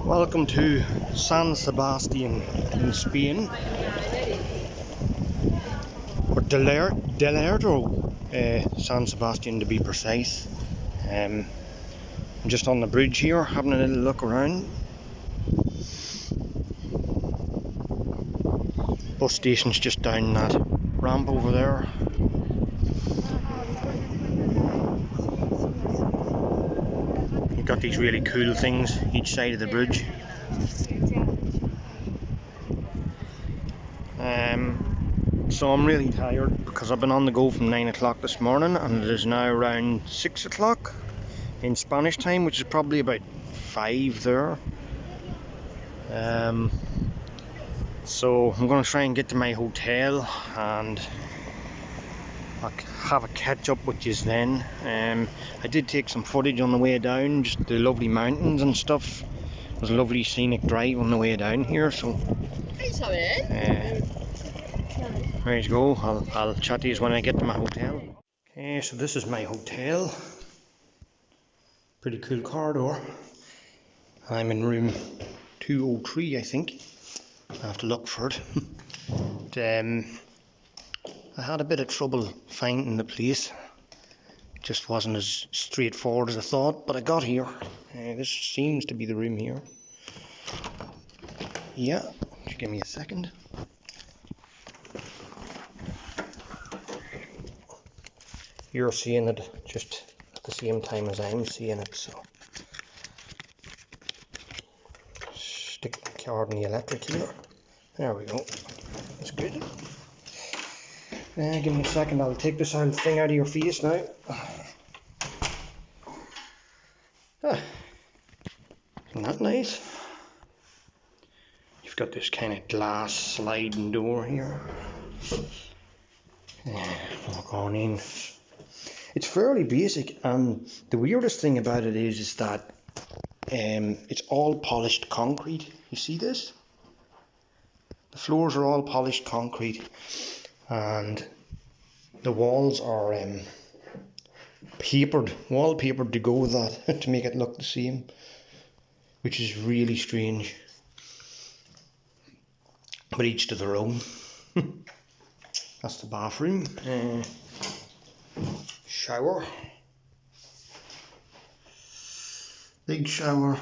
Welcome to San Sebastian in Spain, or Delerto, San Sebastian to be precise. I'm just on the bridge here, having a little look around. Bus station's just down that ramp over there. You've got these really cool things each side of the bridge. So I'm really tired because I've been on the go from 9 o'clock this morning, and it is now around 6 o'clock in Spanish time, which is probably about 5 there. So I'm going to try and get to my hotel and I'll have a catch up with you then. I did take some footage on the way down, just the lovely mountains and stuff. There's a lovely scenic drive on the way down here, so there you go. I'll chat to you when I get to my hotel. Okay, so this is my hotel. Pretty cool corridor. I'm in room 203, I think. I have to look for it. But, I had a bit of trouble finding the place. It just wasn't as straightforward as I thought, but I got here. This seems to be the room here. Yeah, just give me a second. You're seeing it just at the same time as I'm seeing it, so stick the card in the electric here. There we go. That's good. Give me a second, I'll take this old thing out of your face now. Isn't that nice? You've got this kind of glass sliding door here. Walk on in. It's fairly basic, and the weirdest thing about it is that it's all polished concrete. You see this? The floors are all polished concrete, and the walls are wallpapered to go with that, to make it look the same, which is really strange. But each to their own. That's the bathroom. Shower. Big shower,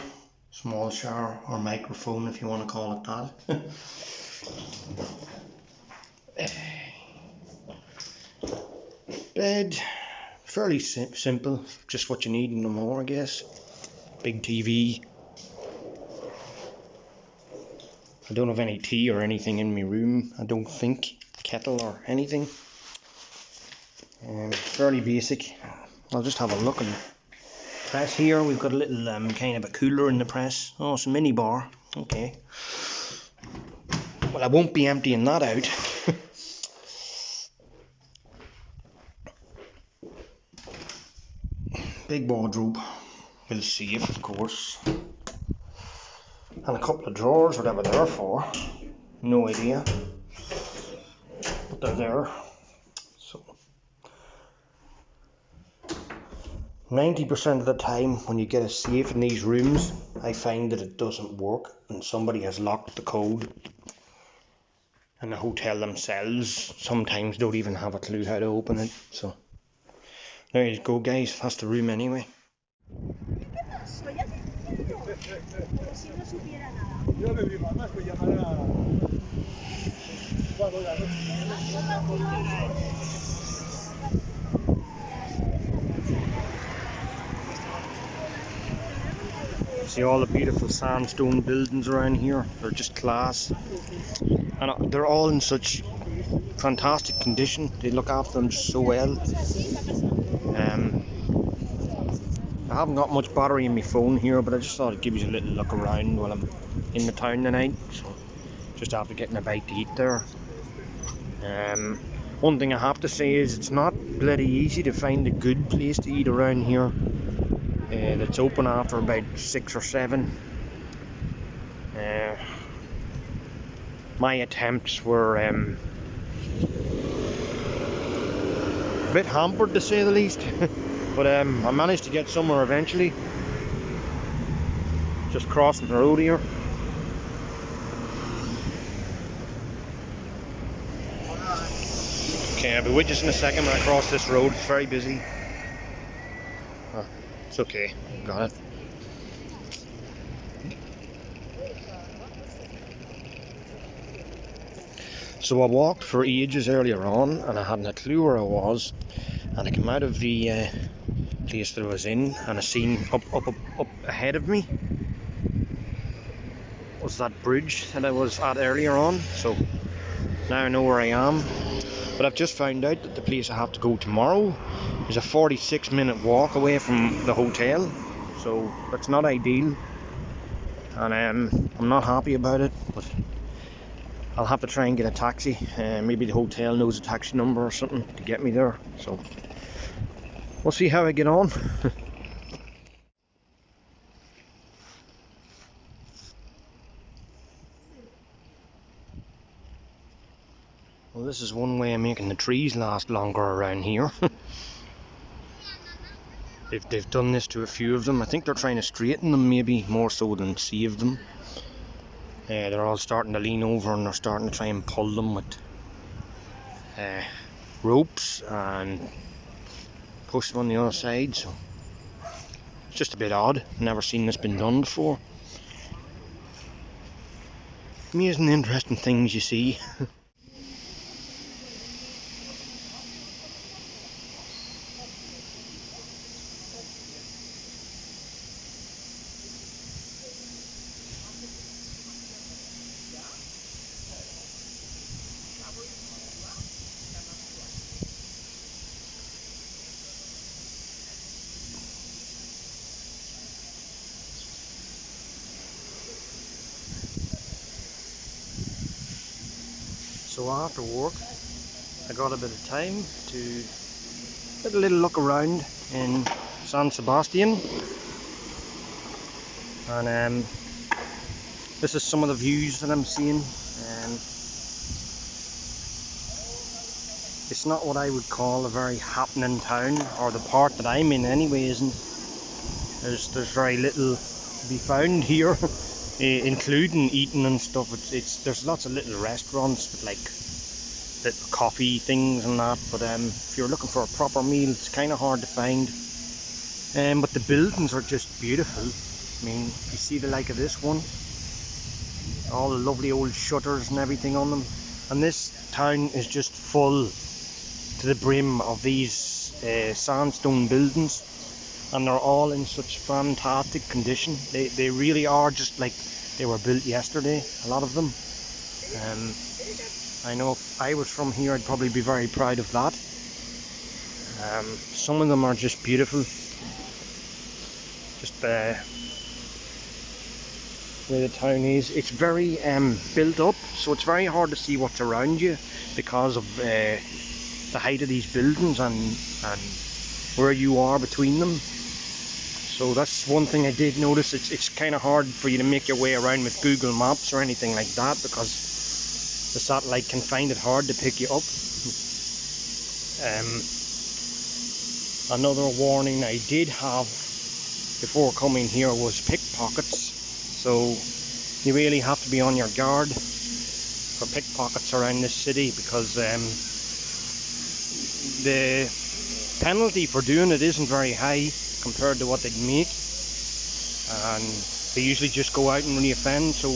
small shower, or microphone if you want to call it that. Bed, fairly simple, just what you need and no more, I guess. Big TV. I don't have any tea or anything in my room, I don't think. Kettle or anything. Fairly basic. I'll just have a look and press here. We've got a little kind of a cooler in the press. Oh, it's a mini bar. Okay. Well, I won't be emptying that out. Big wardrobe with a safe, of course, and a couple of drawers, whatever they're for. No idea, but they're there. So 90% of the time when you get a safe in these rooms, I find that it doesn't work and somebody has locked the code, and the hotel themselves sometimes don't even have a clue how to open it. So there you go, guys, that's the room anyway. See all the beautiful sandstone buildings around here, they're just class. And they're all in such fantastic condition, they look after them just so well. I haven't got much battery in my phone here, but I just thought I'd give you a little look around while I'm in the town tonight. So, just after getting a bite to eat there. One thing I have to say is it's not bloody easy to find a good place to eat around here that's open after about 6 or 7. My attempts were a bit hampered, to say the least. But I managed to get somewhere eventually. Just crossing the road here. Okay, I'll be with you in a second when I cross this road. It's very busy. Oh, it's okay. Got it. So I walked for ages earlier on and I hadn't a clue where I was, and I came out of the place that I was in and I seen up ahead of me was that bridge that I was at earlier on. So now I know where I am, but I've just found out that the place I have to go tomorrow is a 46-minute walk away from the hotel, so that's not ideal, and I'm not happy about it, but I'll have to try and get a taxi. Maybe the hotel knows a taxi number or something to get me there, so we'll see how I get on. Well, this is one way of making the trees last longer around here. They've done this to a few of them. I think they're trying to straighten them, maybe more so than save them. They're all starting to lean over and they're starting to try and pull them with ropes and push them on the other side. So it's just a bit odd. Never seen this been done before. Amazing, interesting things you see. So after work, I got a bit of time to get a little look around in San Sebastian, and this is some of the views that I'm seeing. It's not what I would call a very happening town, or the part that I'm in anyway isn't. There's very little to be found here. Including eating and stuff. There's lots of little restaurants with like little coffee things and that, but if you're looking for a proper meal, it's kind of hard to find. But the buildings are just beautiful. I mean, you see the like of this one, all the lovely old shutters and everything on them, and this town is just full to the brim of these sandstone buildings. And they're all in such fantastic condition. They really are just like they were built yesterday, a lot of them. I know if I was from here, I'd probably be very proud of that. Some of them are just beautiful. Just the way the town is. It's very built up, so it's very hard to see what's around you because of the height of these buildings and where you are between them. So that's one thing I did notice. It's kind of hard for you to make your way around with Google Maps or anything like that, because the satellite can find it hard to pick you up. Another warning I did have before coming here was pickpockets. So you really have to be on your guard for pickpockets around this city, because the penalty for doing it isn't very high compared to what they'd make, and they usually just go out and really offend. So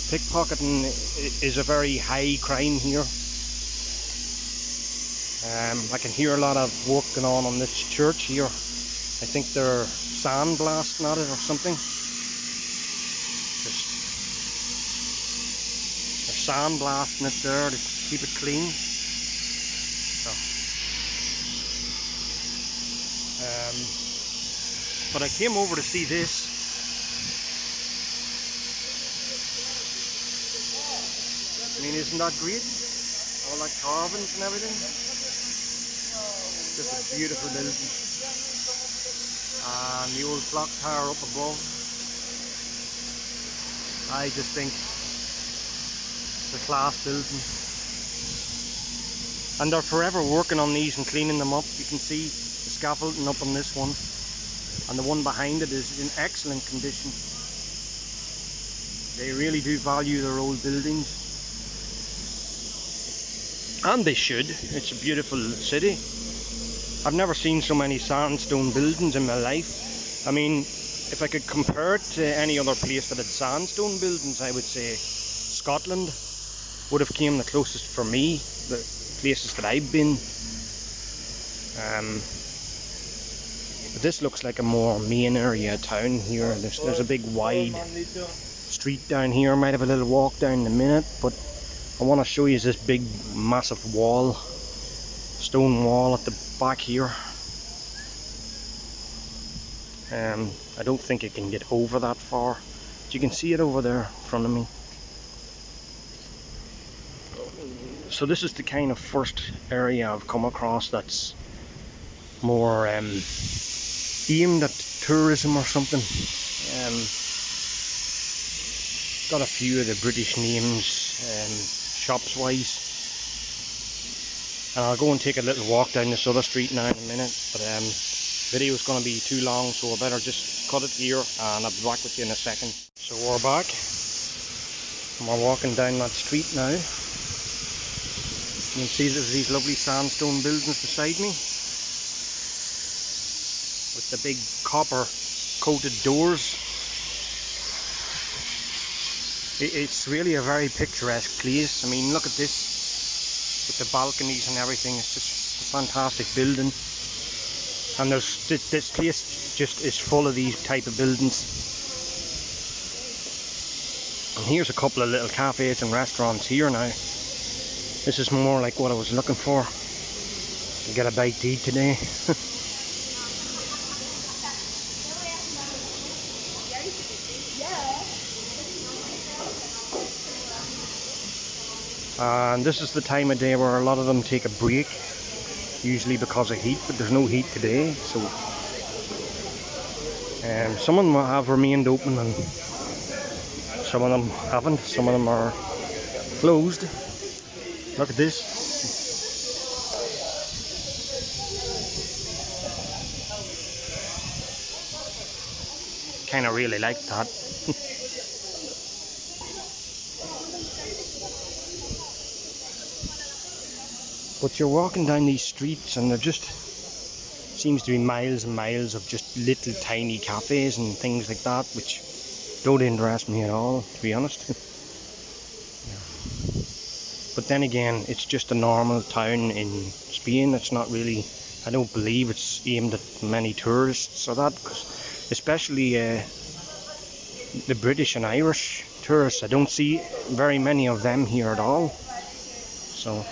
pickpocketing is a very high crime here. I can hear a lot of work going on this church here. I think they're sandblasting at it or something. They're sandblasting it there to keep it clean. So, but I came over to see this. I mean, isn't that great? All that carvings and everything. Just a beautiful building. And the old clock tower up above. I just think it's a class building. And they're forever working on these and cleaning them up. You can see the scaffolding up on this one. And the one behind it is in excellent condition. They really do value their old buildings. And they should. It's a beautiful city. I've never seen so many sandstone buildings in my life. I mean, if I could compare it to any other place that had sandstone buildings, I would say Scotland would have came the closest for me, the places that I've been. But this looks like a more main area town here. There's a big wide street down here. Might have a little walk down in a minute, but I want to show you this big massive wall, stone wall at the back here. I don't think it can get over that far, but you can see it over there in front of me. So this is the kind of first area I've come across that's more aimed at tourism or something. Got a few of the British names shops wise, and I'll go and take a little walk down this other street now in a minute, but video is going to be too long, so I better just cut it here and I'll be back with you in a second. So we're back and we're walking down that street now. You can see there's these lovely sandstone buildings beside me with the big copper coated doors. It's really a very picturesque place. I mean, look at this with the balconies and everything. It's just a fantastic building, and there's this place just is full of these type of buildings. And here's a couple of little cafes and restaurants here now. This is more like what I was looking for. To get a bite to eat today. And this is the time of day where a lot of them take a break, usually because of heat, but there's no heat today, so some of them have remained open and some of them haven't. Some of them are closed. Look at this. Kind of really like that. But you're walking down these streets and there just seems to be miles and miles of just little tiny cafes and things like that, which don't interest me at all, to be honest. But then again, it's just a normal town in Spain. It's not really, I don't believe it's aimed at many tourists or that, especially the British and Irish tourists. I don't see very many of them here at all. So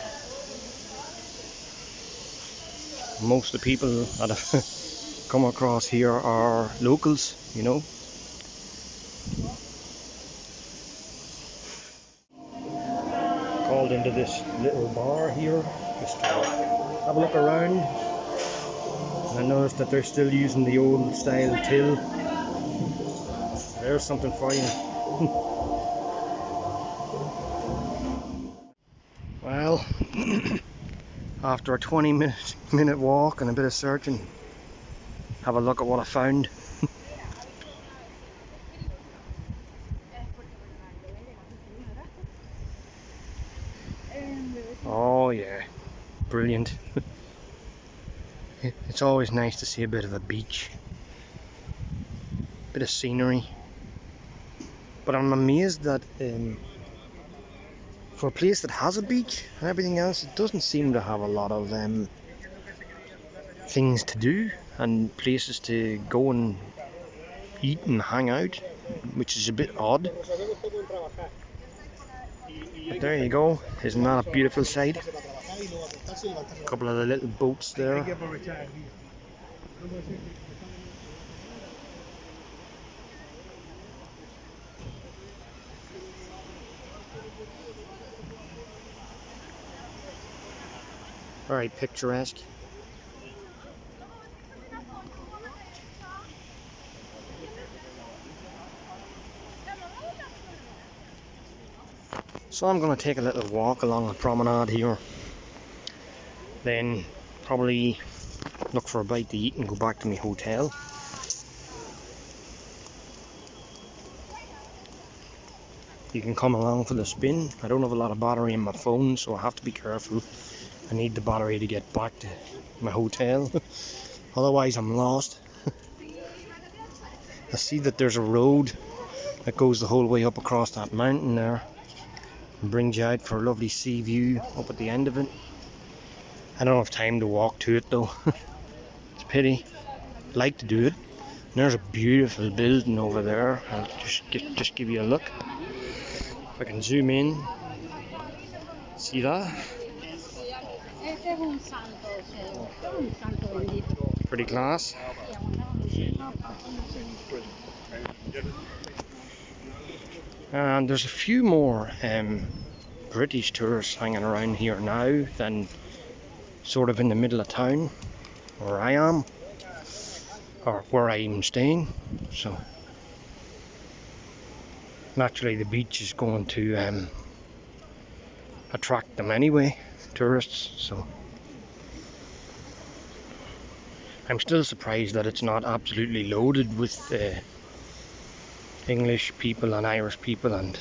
most of the people that have come across here are locals, you know. Called into this little bar here just to have a look around, and I noticed that they're still using the old style till. There's something for you. Well, after a 20-minute walk and a bit of searching, have a look at what I found. Oh yeah, brilliant. It's always nice to see a bit of a beach, bit of scenery. But I'm amazed that for a place that has a beach and everything else, it doesn't seem to have a lot of things to do and places to go and eat and hang out, which is a bit odd. But there you go, isn't that a beautiful sight? A couple of the little boats there. Very picturesque. So I'm going to take a little walk along the promenade here, then probably look for a bite to eat and go back to my hotel. you can come along for the spin. I don't have a lot of battery in my phone, so I have to be careful. I need the battery to get back to my hotel. Otherwise I'm lost. I see that there's a road that goes the whole way up across that mountain there and brings you out for a lovely sea view up at the end of it. I don't have time to walk to it though. It's a pity. I'd like to do it. And there's a beautiful building over there. I'll just give you a look. If I can zoom in. See that? Pretty class. And there's a few more British tourists hanging around here now than sort of in the middle of town where I am, or where I'm staying. So naturally the beach is going to attract them anyway, tourists. So I'm still surprised that it's not absolutely loaded with English people and Irish people and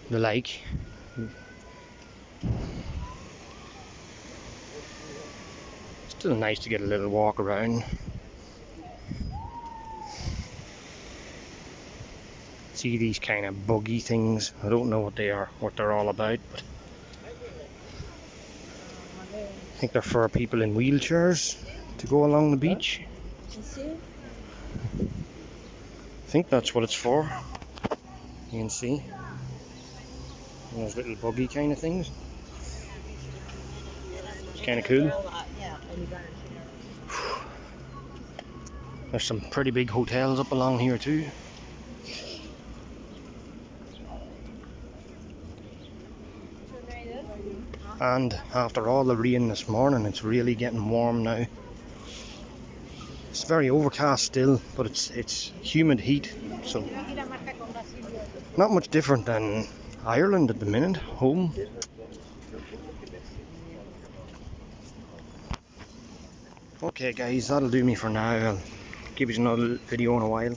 the like. Still nice to get a little walk around. See these kind of buggy things. I don't know what they are, what they're all about, but I think they're for people in wheelchairs to go along the beach. I think that's what it's for. You can see those little buggy kind of things. It's kind of cool. There's some pretty big hotels up along here too. And after all the rain this morning, it's really getting warm now. It's very overcast still, but it's humid heat, so not much different than Ireland at the minute, home. Okay guys, that'll do me for now. I'll give you another video in a while.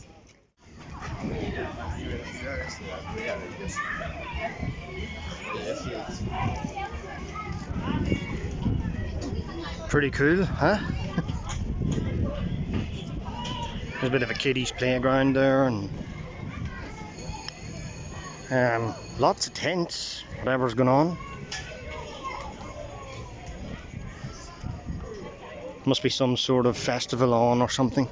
Pretty cool, huh? There's a bit of a kiddies playground there, and lots of tents, whatever's going on. Must be some sort of festival on or something.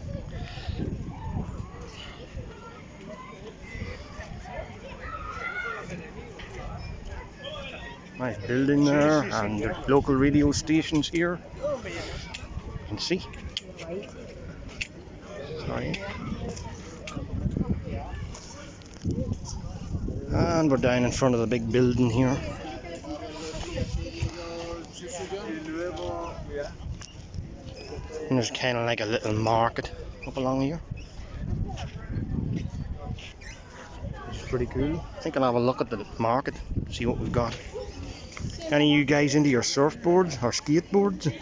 Nice building there, and the local radio stations here. You can see. Sorry. And we're down in front of the big building here. And there's kind of like a little market up along here. It's pretty cool. I think I'll have a look at the market, see what we've got. Any of you guys into your surfboards or skateboards?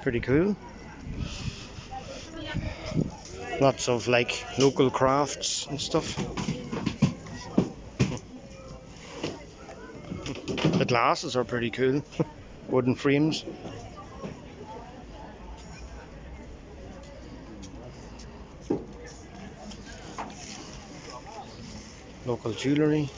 Pretty cool. Lots of like local crafts and stuff. The glasses are pretty cool. Wooden frames. Local jewellery.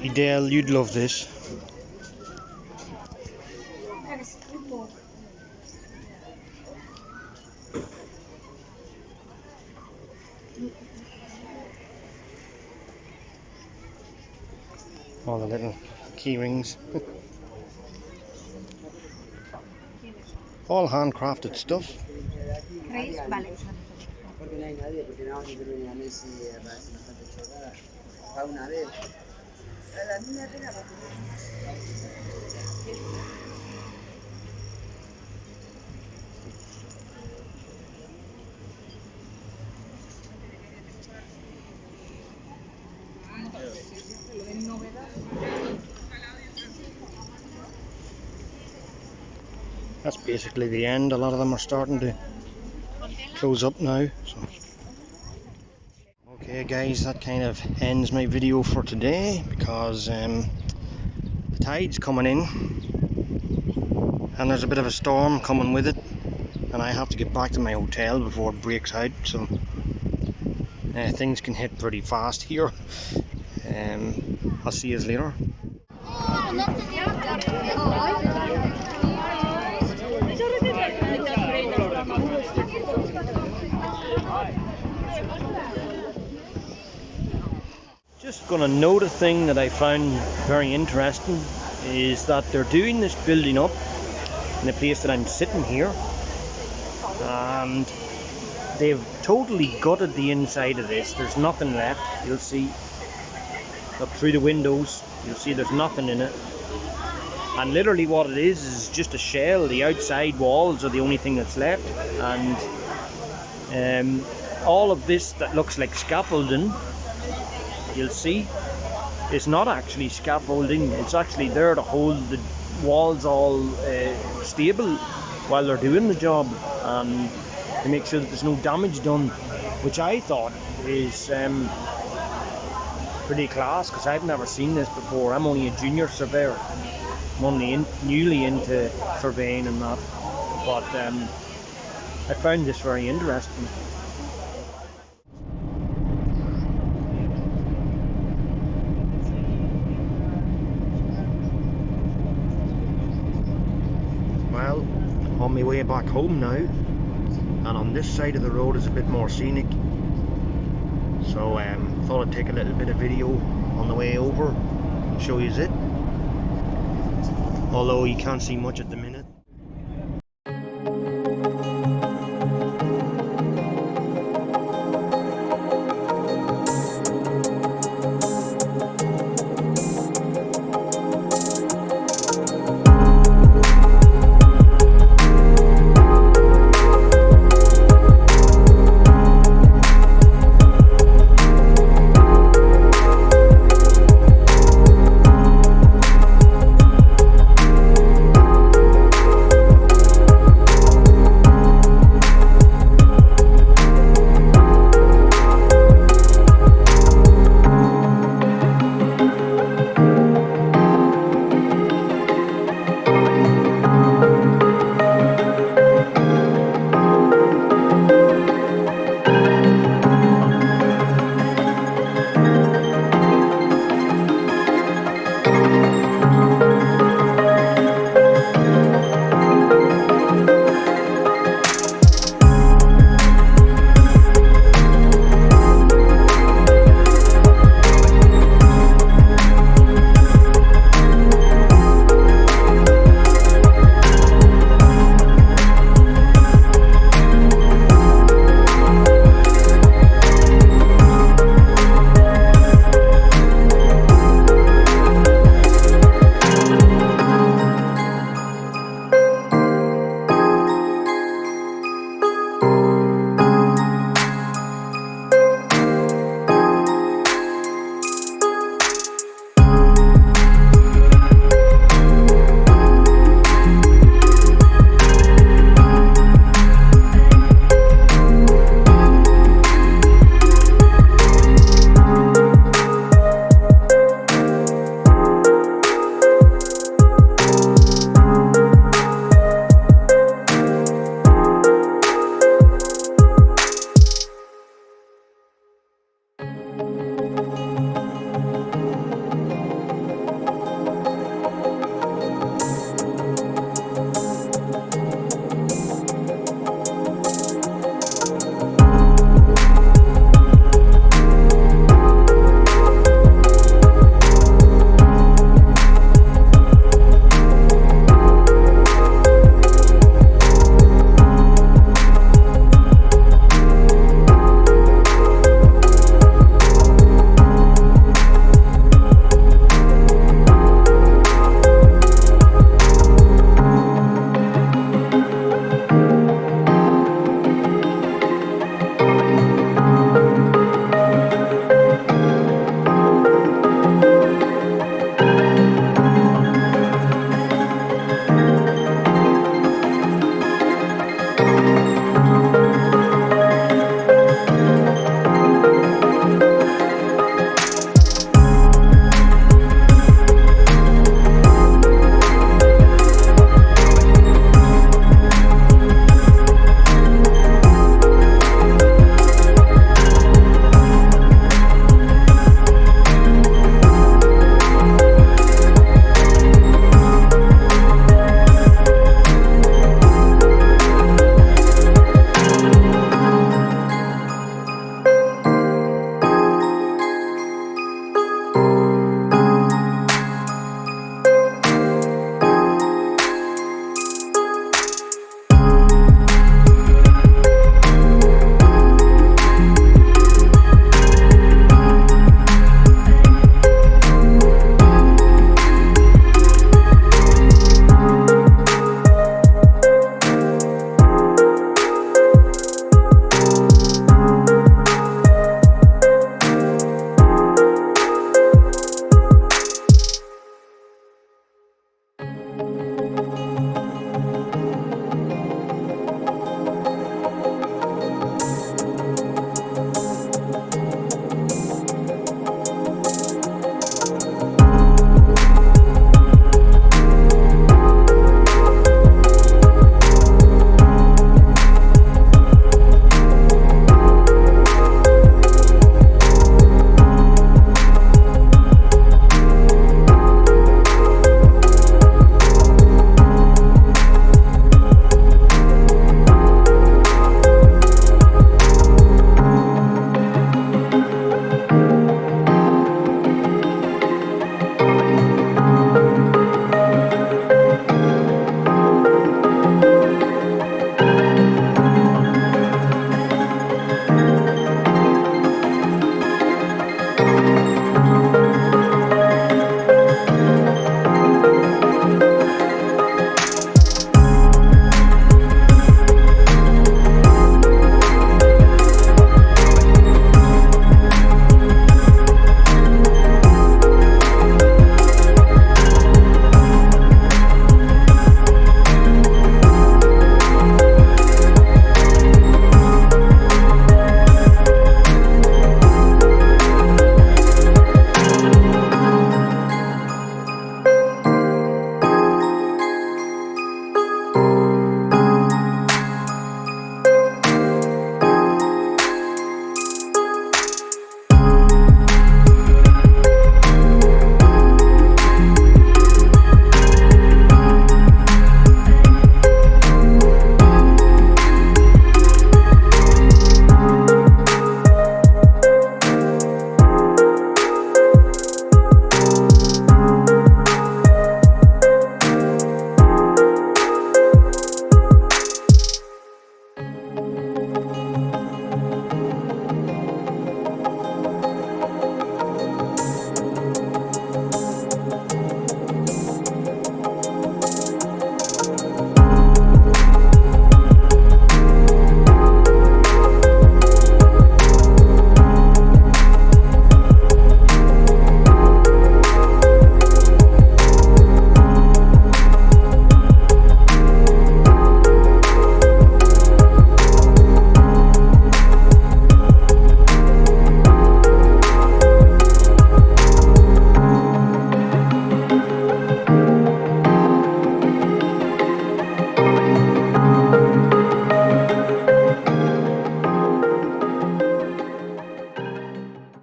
Idel, you'd love this. All the little key rings. All handcrafted stuff. That's basically the end. A lot of them are starting to close up now. So. Okay guys, that kind of ends my video for today because the tide's coming in and there's a bit of a storm coming with it, and I have to get back to my hotel before it breaks out, so things can hit pretty fast here. I'll see you later. Just gonna note a thing that I found very interesting is that they're doing this building up in the place that I'm sitting here, and they've totally gutted the inside of this. There's nothing left. You'll see up through the windows, you'll see there's nothing in it, and literally what it is just a shell. The outside walls are the only thing that's left, and all of this that looks like scaffolding, you'll see, it's not actually scaffolding. It's actually there to hold the walls all stable while they're doing the job, and to make sure that there's no damage done, which I thought is pretty class, because I've never seen this before. I'm only a junior surveyor. I'm only newly into surveying and that, but I found this very interesting. Well, on my way back home now, and on this side of the road is a bit more scenic, so thought I'd take a little bit of video on the way over and show you it, although you can't see much at the minute.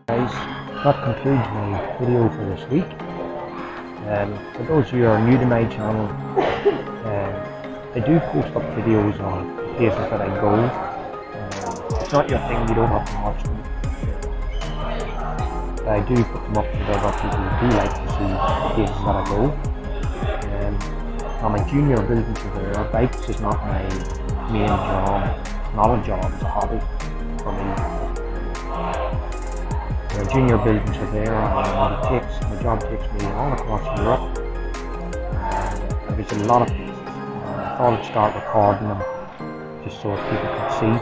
Guys, that concludes my video for this week. For those of you who are new to my channel, I do post up videos on places that I go. It's not your thing, you don't have to watch them. I do put them up for the other people who do like to see places that I go. I'm a junior building surveyor. Bikes is not my main job. It's not a job, it's a hobby for me. I'm a junior building surveyor, and my job takes me all across Europe. I visit a lot of places. I thought I'd start recording them just so people could see.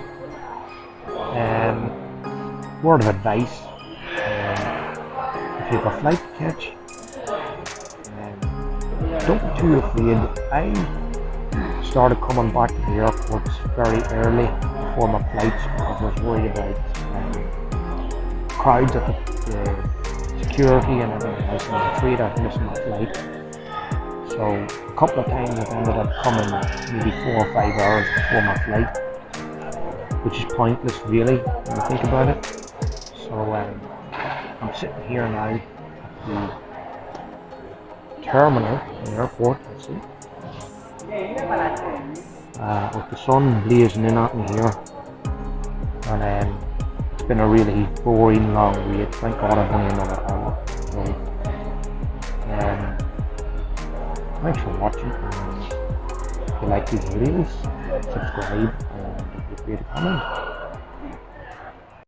Word of advice, if you have a flight to catch, don't be too afraid. I started coming back to the airports very early before my flights because I was worried about crowds at the security and everything else, and I was afraid I'd miss my flight. So a couple of times I've ended up coming maybe 4 or 5 hours before my flight, which is pointless really when you think about it. So I'm sitting here now at the terminal in the airport, let's see, with the sun blazing in at me here, and it's been a really boring long wait. Thank God I've only another hour. So, thanks for watching, and if you like these videos, subscribe and feel free to comment.